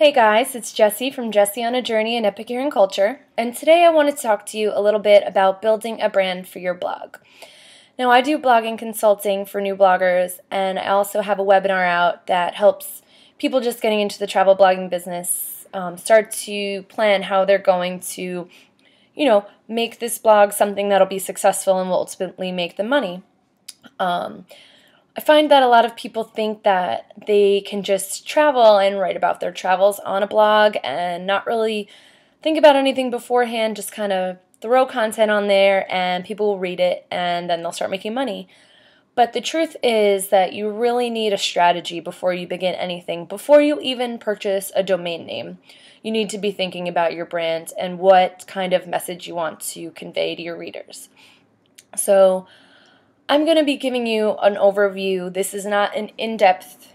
Hey guys, it's Jessie from Jessie on a Journey in Epicurean Culture, and today I want to talk to you a little bit about building a brand for your blog. Now, I do blogging consulting for new bloggers, and I also have a webinar out that helps people just getting into the travel blogging business start to plan how they're going to, make this blog something that'll be successful and will ultimately make them money. I find that a lot of people think that they can just travel and write about their travels on a blog and not really think about anything beforehand, just kind of throw content on there and people will read it and then they'll start making money. But the truth is that you really need a strategy before you begin anything. Before you even purchase a domain name, you need to be thinking about your brand and what kind of message you want to convey to your readers. So I'm going to be giving you an overview. This is not an in-depth,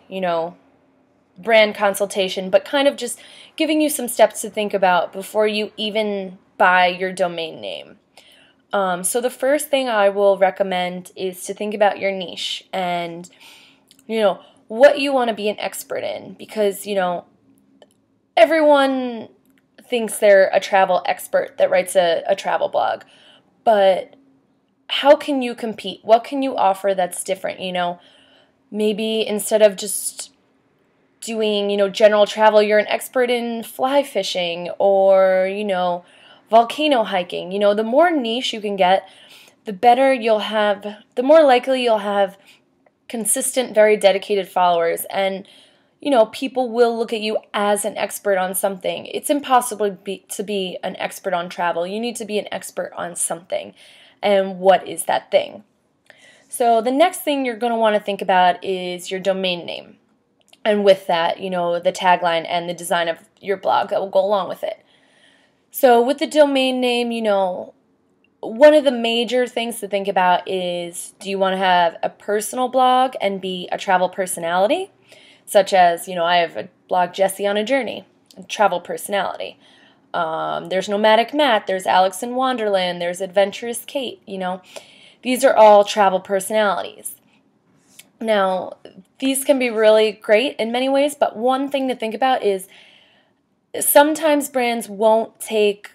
brand consultation, but kind of just giving you some steps to think about before you even buy your domain name. So the first thing I will recommend is to think about your niche and, what you want to be an expert in, because, everyone thinks they're a travel expert that writes a travel blog, but how can you compete? What can you offer that's different? Maybe instead of just doing, general travel, you're an expert in fly fishing or, volcano hiking. The more niche you can get, the better you'll have, the more likely you'll have consistent, very dedicated followers. And, people will look at you as an expert on something. It's impossible to be an expert on travel. You need to be an expert on something. And what is that thing? So the next thing you're going to want to think about is your domain name. And with that, the tagline and the design of your blog that will go along with it. So with the domain name, one of the major things to think about is, do you want to have a personal blog and be a travel personality? Such as, I have a blog, Jessie on a Journey, a travel personality. There's Nomadic Matt, there's Alex in Wonderland, there's Adventurous Kate, These are all travel personalities. Now, these can be really great in many ways, but one thing to think about is sometimes brands won't take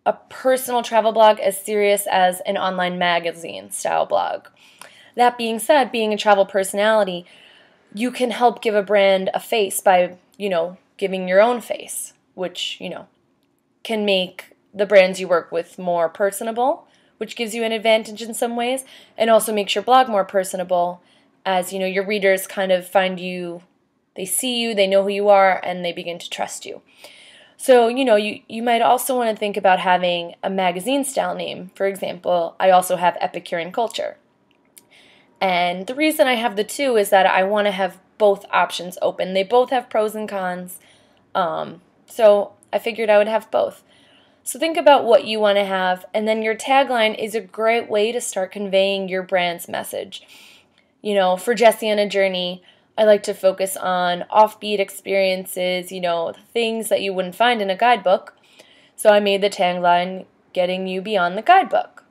a personal travel blog as serious as an online magazine style blog. That being said, being a travel personality, you can help give a brand a face by, giving your own face, which, can make the brands you work with more personable, which gives you an advantage in some ways, and also makes your blog more personable as, your readers kind of find you, they see you, they know who you are, and they begin to trust you. So, you might also want to think about having a magazine-style name. For example, I also have Epicurean Culture. And the reason I have the two is that I want to have both options open. They both have pros and cons, so I figured I would have both. So think about what you want to have, and then your tagline is a great way to start conveying your brand's message. For Jessie on a Journey, I like to focus on offbeat experiences, the things that you wouldn't find in a guidebook. So I made the tagline, getting you beyond the guidebook,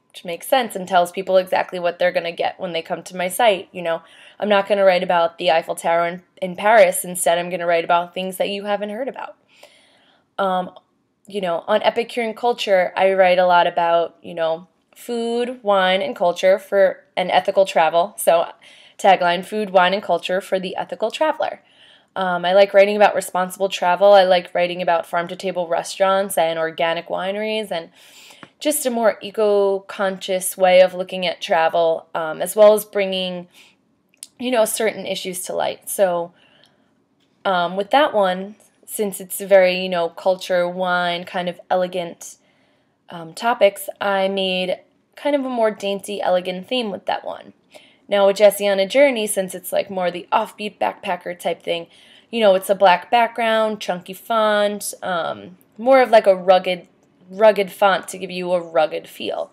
which makes sense and tells people exactly what they're going to get when they come to my site. I'm not going to write about the Eiffel Tower in Paris. Instead, I'm going to write about things that you haven't heard about. On Epicurean Culture, I write a lot about, food, wine, and culture for an ethical travel. So tagline, food, wine, and culture for the ethical traveler. I like writing about responsible travel. I like writing about farm-to-table restaurants and organic wineries and just a more eco-conscious way of looking at travel, as well as bringing, certain issues to light. So with that one, since it's a very, culture, wine, kind of elegant topics, I made kind of a more dainty, elegant theme with that one. Now with Jessie on a Journey, since it's like more the offbeat backpacker type thing, it's a black background, chunky font, more of like a rugged font to give you a rugged feel.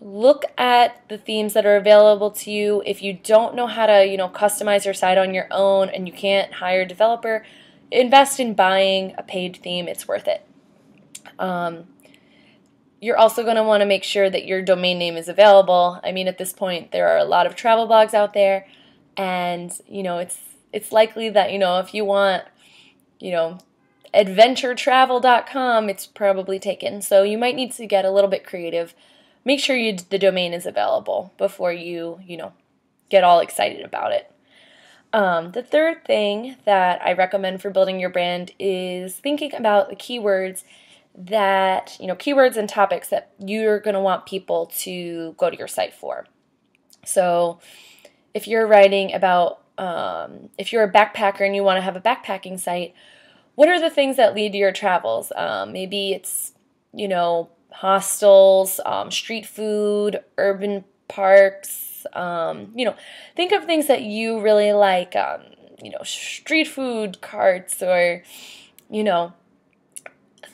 Look at the themes that are available to you. If you don't know how to, customize your site on your own and you can't hire a developer, invest in buying a paid theme. It's worth it. You're also going to want to make sure that your domain name is available. I mean, at this point, there are a lot of travel blogs out there, and, it's likely that, if you want, adventuretravel.com, it's probably taken. So you might need to get a little bit creative. Make sure the domain is available before you get all excited about it. The third thing that I recommend for building your brand is thinking about the keywords keywords and topics that you're going to want people to go to your site for. So if you're writing about, if you're a backpacker and you want to have a backpacking site, what are the things that lead to your travels? Maybe it's, hostels, street food, urban parks, think of things that you really like, street food carts or,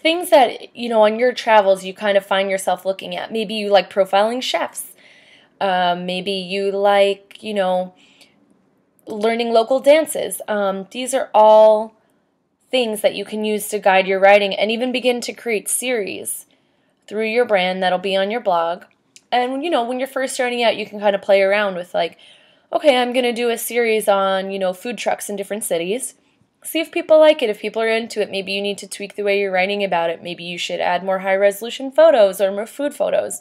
things that, on your travels you kind of find yourself looking at. Maybe you like profiling chefs. Maybe you like, learning local dances. These are all things that you can use to guide your writing and even begin to create series through your brand that'll be on your blog. And, when you're first starting out, you can kind of play around with like, okay, I'm going to do a series on, food trucks in different cities. See if people like it, if people are into it. Maybe you need to tweak the way you're writing about it. Maybe you should add more high-resolution photos or more food photos.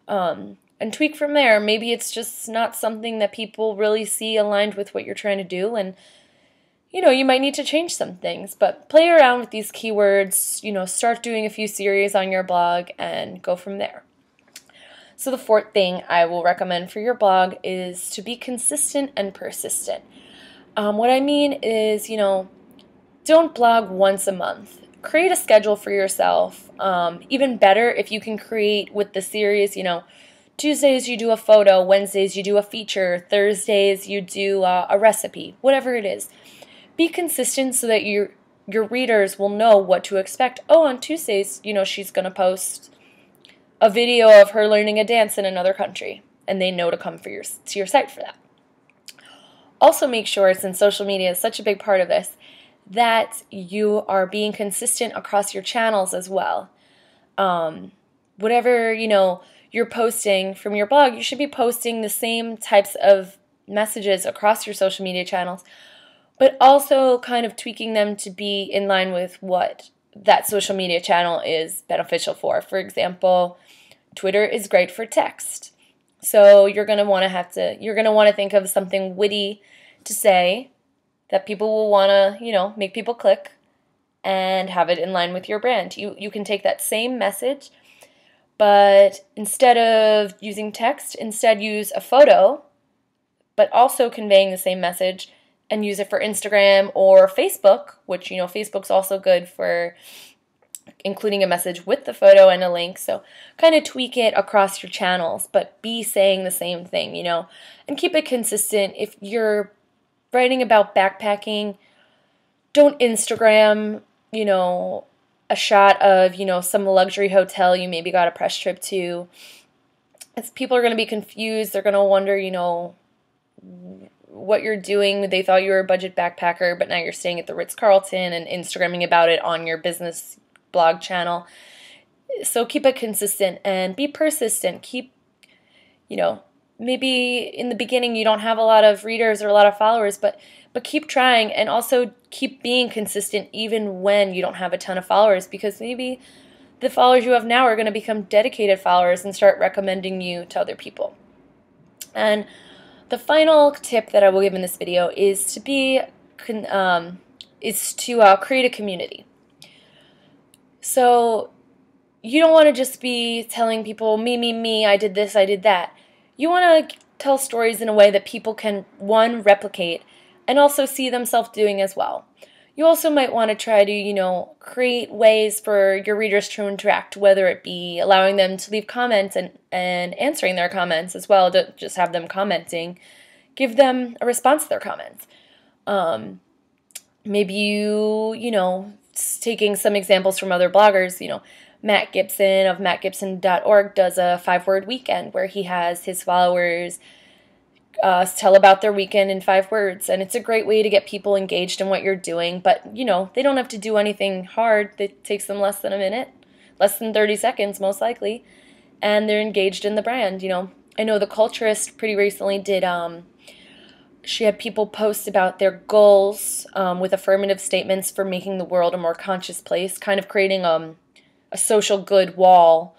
And tweak from there. Maybe it's just not something that people really see aligned with what you're trying to do, and you might need to change some things, but play around with these keywords, start doing a few series on your blog and go from there. So the fourth thing I will recommend for your blog is to be consistent and persistent. What I mean is, don't blog once a month. Create a schedule for yourself. Even better if you can create with the series, Tuesdays you do a photo, Wednesdays you do a feature, Thursdays you do a recipe, whatever it is. Be consistent so that your readers will know what to expect. Oh, on Tuesdays, she's going to post a video of her learning a dance in another country, and they know to come to your site for that. Also make sure, since social media is such a big part of this, that you are being consistent across your channels as well. Whatever, you're posting from your blog, you should be posting the same types of messages across your social media channels, but also kind of tweaking them to be in line with what that social media channel is beneficial for. For example, Twitter is great for text. So you're going to want to think of something witty to say that people will want to, make people click and have it in line with your brand. You can take that same message, but instead of using text, instead use a photo, but also conveying the same message, and use it for Instagram or Facebook, which, Facebook's also good for including a message with the photo and a link. So kind of tweak it across your channels, but be saying the same thing, and keep it consistent. If you're writing about backpacking, don't Instagram, a shot of, some luxury hotel you maybe got a press trip to. As people are going to be confused. They're going to wonder, what you're doing. They thought you were a budget backpacker, but now you're staying at the Ritz-Carlton and Instagramming about it on your business blog channel. So keep it consistent and be persistent. Keep, maybe in the beginning you don't have a lot of readers or a lot of followers, but keep trying, and also keep being consistent even when you don't have a ton of followers, because maybe the followers you have now are going to become dedicated followers and start recommending you to other people. And the final tip that I will give in this video is to create a community. So you don't want to just be telling people, me, I did this, I did that. You want to tell stories in a way that people can, one, replicate, and also see themselves doing as well. You also might want to try to, create ways for your readers to interact, whether it be allowing them to leave comments and answering their comments as well. Don't just have them commenting. Give them a response to their comments. Maybe taking some examples from other bloggers, Matt Gibson of mattgibson.org does a 5-word weekend where he has his followers tell about their weekend in 5 words, and it's a great way to get people engaged in what you're doing. But they don't have to do anything hard. It takes them less than a minute, less than 30 seconds most likely, and they're engaged in the brand. I know The Culturist pretty recently did She had people post about their goals with affirmative statements for making the world a more conscious place, kind of creating a social good wall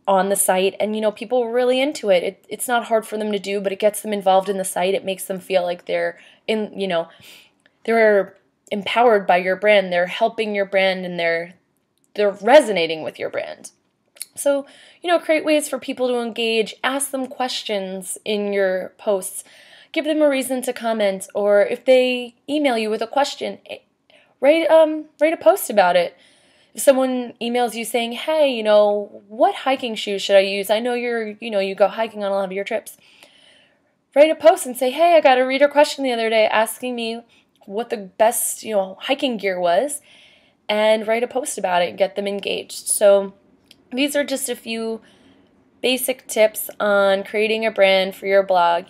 on the site. And, people were really into it. It's not hard for them to do, but it gets them involved in the site. It makes them feel like they're they're empowered by your brand. They're helping your brand, and they're resonating with your brand. So, create ways for people to engage. Ask them questions in your posts. Give them a reason to comment, or if they email you with a question, write a post about it. If someone emails you saying, "Hey, what hiking shoes should I use? I know you go hiking on a lot of your trips." Write a post and say, "Hey, I got a reader question the other day asking me what the best, hiking gear was," and write a post about it and get them engaged. So these are just a few basic tips on creating a brand for your blog.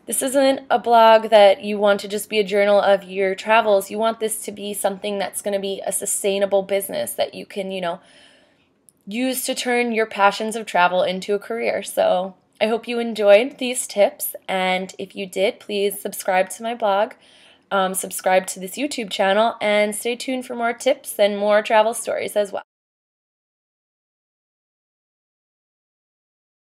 This isn't a blog that you want to just be a journal of your travels. You want this to be something that's going to be a sustainable business that you can, use to turn your passions of travel into a career. So I hope you enjoyed these tips, and if you did, please subscribe to my blog, subscribe to this YouTube channel, and stay tuned for more tips and more travel stories as well.